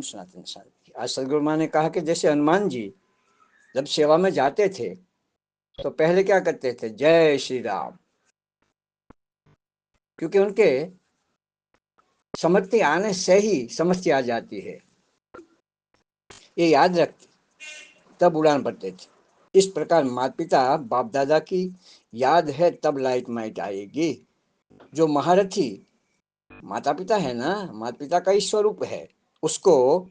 सनातन शांति। आज सदगुरु माँ ने कहा कि जैसे हनुमान जी जब सेवा में जाते थे तो पहले क्या करते थे, जय श्री राम, क्योंकि उनके समर्थी आने से ही समस्या आ जाती है, ये याद रखते, तब उड़ान भरते थे। इस प्रकार माता पिता बाप दादा की याद है तब लाइट माइट आएगी। जो महारथी माता पिता है ना, माता पिता का ही स्वरूप है, उसको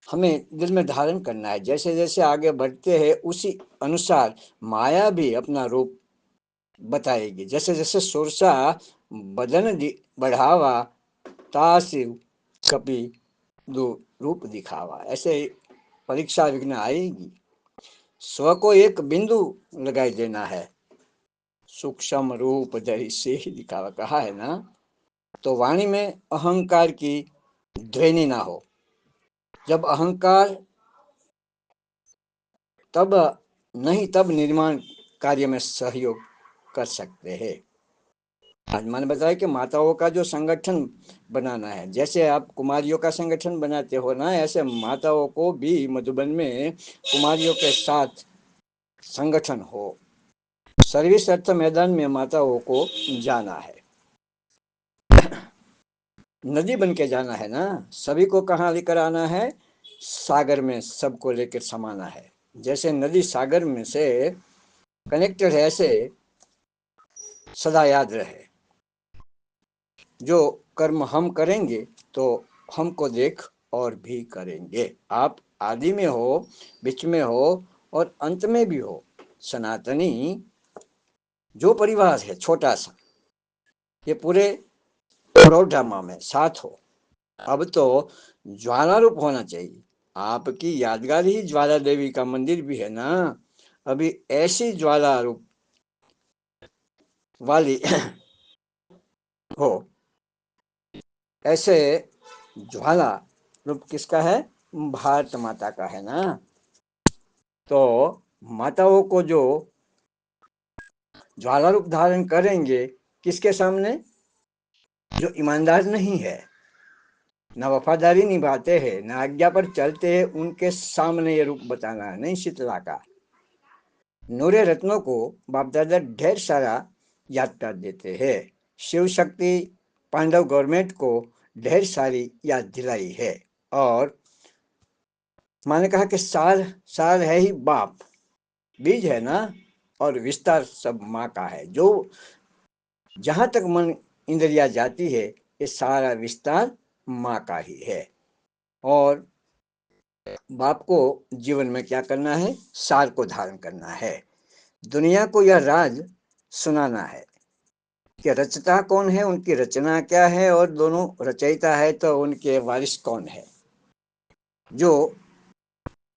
हमें दिल में धारण करना है। जैसे जैसे आगे बढ़ते हैं उसी अनुसार माया भी अपना रूप बताएगी। जैसे जैसे सुरसा बदन बढ़ावा, ताशिव कपि रूप दिखावा, ऐसे परीक्षा विघ्न आएगी। स्व को एक बिंदु लगाई देना है, सूक्ष्म रूप धरि से ही दिखावा कहा है ना। तो वाणी में अहंकार की ध्वनि ना हो। जब अहंकार तब नहीं, तब निर्माण कार्य में सहयोग कर सकते हैं। आज मैंने बताया कि माताओं का जो संगठन बनाना है, जैसे आप कुमारियों का संगठन बनाते हो ना, ऐसे माताओं को भी मधुबन में कुमारियों के साथ संगठन हो। सर्विस अर्थ मैदान में माताओं को जाना है, नदी बन के जाना है ना। सभी को कहाँ लेकर आना है, सागर में सबको लेकर समाना है। जैसे नदी सागर में से कनेक्टेड है, ऐसे सदा याद रहे, जो कर्म हम करेंगे तो हमको देख और भी करेंगे। आप आदि में हो, बीच में हो और अंत में भी हो। सनातनी जो परिवार है छोटा सा, ये पूरे ड्रामा में साथ हो। अब तो ज्वाला रूप होना चाहिए। आपकी यादगार ही ज्वाला देवी का मंदिर भी है ना, अभी ऐसी ज्वाला रूप वाली हो। ऐसे ज्वाला रूप किसका है, भारत माता का है ना। तो माताओं को जो ज्वाला रूप धारण करेंगे, किसके सामने, जो ईमानदार नहीं है, न वफादारी निभाते हैं, न आज्ञा पर चलते हैं, उनके सामने ये रूप बताना है। नहीं शीतला का नूरे रत्नों को बाप दादा ढेर सारा याद कर देते हैं। शिव शक्ति पांडव गवर्नमेंट को ढेर सारी याद दिलाई है। और मैंने कहा कि सार सार है ही बाप, बीज है ना, और विस्तार सब माँ का है। जो जहां तक मन इंद्रिया जाती है, ये सारा विस्तार माँ का ही है। और बाप को जीवन में क्या करना है, सार को धारण करना है। दुनिया को यह राज सुनाना है कि रचता कौन है, उनकी रचना क्या है, और दोनों रचयिता है तो उनके वारिस कौन है। जो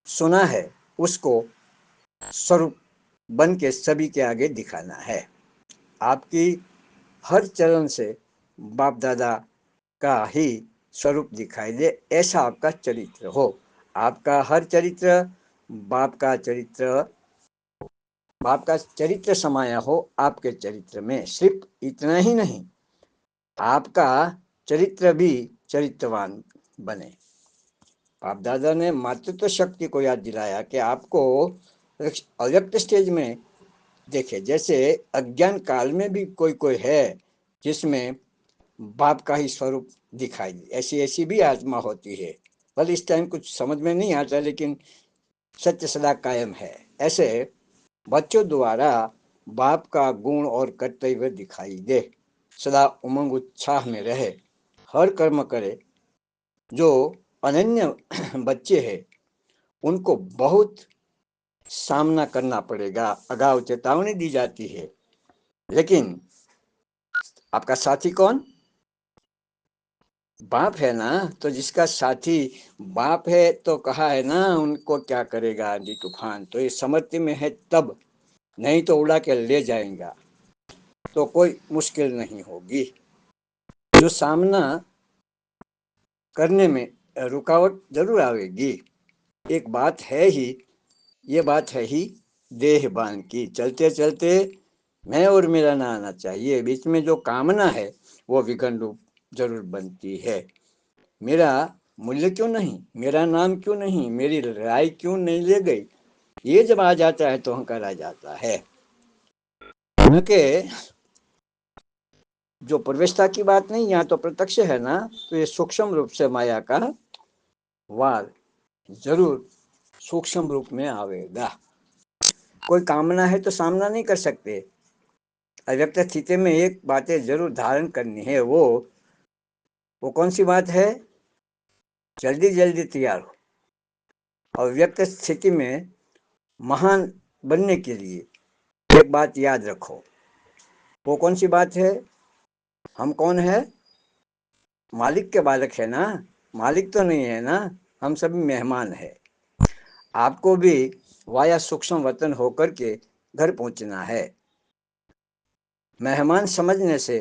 सुना है उसको स्वरूप बन के सभी के आगे दिखाना है। आपकी हर चरण से बाप दादा का ही स्वरूप दिखाई दे, ऐसा आपका चरित्र हो। आपका हर चरित्र बाप का चरित्र, बाप का चरित्र समाया हो आपके चरित्र में। सिर्फ इतना ही नहीं, आपका चरित्र भी चरित्रवान बने। बाप दादा ने मातृत्व शक्ति को याद दिलाया कि आपको अव्यक्त स्टेज में देखे। जैसे अज्ञान काल में भी कोई कोई है जिसमें बाप का ही स्वरूप दिखाई दे, ऐसी ऐसी भी आत्मा होती है। भले इस टाइम कुछ समझ में नहीं आता, लेकिन सत्य सदा कायम है। ऐसे बच्चों द्वारा बाप का गुण और कर्तव्य दिखाई दे, सदा उमंग उत्साह में रहे, हर कर्म करे। जो अनन्य बच्चे हैं उनको बहुत सामना करना पड़ेगा, अगाव चेतावनी दी जाती है। लेकिन आपका साथी कौन, बाप है ना। तो जिसका साथी बाप है तो कहा है ना, उनको क्या करेगा आंधी तूफान। तो ये समर्थी में है तब, नहीं तो उड़ा के ले जाएगा, तो कोई मुश्किल नहीं होगी। जो सामना करने में रुकावट जरूर आएगी। एक बात है ही, ये बात है ही देहबान की। चलते चलते मैं और मेरा ना आना चाहिए, बीच में जो कामना है वो विघन रूप जरूर बनती है। मेरा मूल्य क्यों नहीं, मेरा नाम क्यों नहीं, मेरी राय क्यों नहीं ले गई, ये जब आ जाता है तो अहंकार आ जाता है। उनके जो प्रवेशता की बात नहीं, यहाँ तो प्रत्यक्ष है ना, तो ये सूक्ष्म रूप से माया का वार जरूर सूक्ष्म रूप में आवेगा। कोई कामना है तो सामना नहीं कर सकते। अव्यक्त स्थिति में एक बातें जरूर धारण करनी है, वो कौन सी बात है? जल्दी जल्दी तैयार हो। अव्यक्त स्थिति में महान बनने के लिए एक बात याद रखो। वो कौन सी बात है? हम कौन है? मालिक के बालक है ना, मालिक तो नहीं है ना, हम सभी मेहमान है। आपको भी वाया सूक्ष्म वतन होकर के घर पहुंचना है। मेहमान समझने से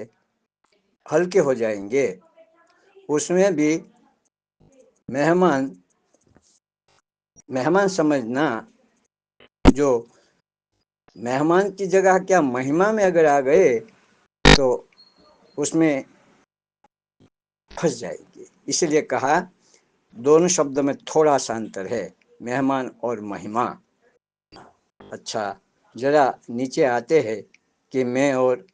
हल्के हो जाएंगे। उसमें भी मेहमान मेहमान समझना, जो मेहमान की जगह क्या महिमा में अगर आ गए तो उसमें फंस जाएंगे। इसलिए कहा दोनों शब्द में थोड़ा सा अंतर है, मेहमान और महिमा। अच्छा, जरा नीचे आते हैं कि मैं और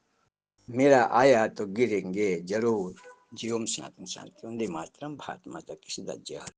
मेरा आया तो गिरेंगे जरूर। जीवम सनातन शांति वंदे मातरम। भारत माता की सदा जय।